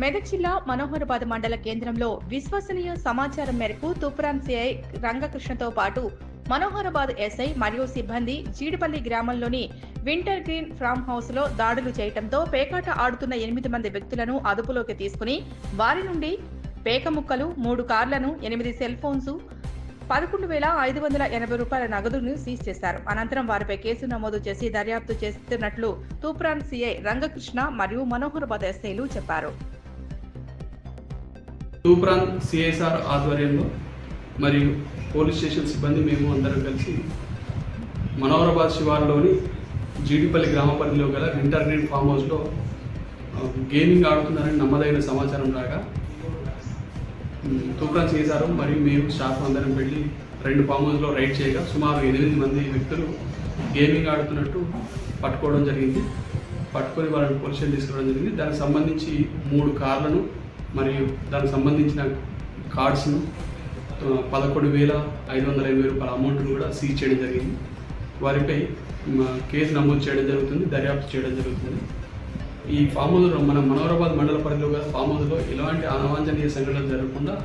మెదక్ జిల్లా మనోహరాబాద్ మండల కేంద్రంలో విశ్వసనీయ సమాచారం మేరకు తూప్రాన్ సిఐ రంగకృష్ణతో పాటు మనోహరాబాద్ ఎస్ఐ మరియు సిబ్బంది జీడిపల్లి గ్రామంలోని వింటర్ గ్రీన్ ఫామ్ హౌస్ లో దాడులు చేయడంతో పేకాట ఆడుతున్న 8 మంది వ్యక్తులను అదుపులోకి తీసుకుని వారి నుండి పేక ముక్కలు 3 కార్లను 8 సెల్ ఫోన్స్ 11,580 రూపాయల నగదును సీజ్ చేశారు. అనంతరం వారిపై కేసు నమోదు చేసి దర్యాప్తు చేస్తున్నట్లు తూప్రాన్ సిఐ రంగకృష్ణ మరియు మనోహరాబాద్ ఎస్ఐలు చెప్పారు. తూప్రాన్ సిఐసార్ ఆధ్వర్యంలో మరియు పోలీస్ స్టేషన్ సిబ్బంది మేము అందరం కలిసి మనోహరాబాద్ శివార్లోని జీడిపల్లి గ్రామ పరిధిలో గల వింటర్ గ్రీన్ ఫామ్ హౌస్లో గేమింగ్ ఆడుతున్నారని నమ్మదైన సమాచారం రాగా తూప్రాన్ సిఐసార్ మరియు మేము స్టాఫ్ అందరం వెళ్ళి 2 ఫామ్ హౌస్లో రైడ్ చేయగా సుమారు 8 మంది వ్యక్తులు గేమింగ్ ఆడుతున్నట్టు పట్టుకోవడం జరిగింది. పట్టుకొని వాళ్ళని పోలీస్ స్టేషన్ తీసుకురావడం జరిగింది. దానికి సంబంధించి 3 కార్లను మరియు దానికి సంబంధించిన కార్డ్స్ను 11,580 రూపాయల అమౌంట్ను కూడా సీజ్ చేయడం జరిగింది. వారిపై కేసు నమోదు చేయడం జరుగుతుంది, దర్యాప్తు చేయడం జరుగుతుంది. ఈ ఫామ్ హౌస్లో మన మనోహరాబాద్ మండల పరిధిలో గల ఫామ్ హౌస్లో ఎలాంటి అవాంఛనీయ సంఘటనలు జరగకుండా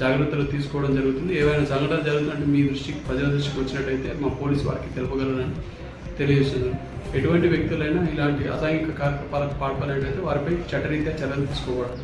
జాగ్రత్తలు తీసుకోవడం జరుగుతుంది. ఏవైనా సంఘటనలు జరుగుతుందంటే మీ దృష్టికి, ప్రజల దృష్టికి వచ్చినట్టయితే మా పోలీసు వారికి తెలుపగలరని తెలియజేస్తున్నాను. ఎటువంటి వ్యక్తులైనా ఇలాంటి అసాంఘిక కార్యకలాపాలకు పాల్పడినట్లయితే వారిపై చట్టరీత్యా చర్యలు తీసుకోకూడదు.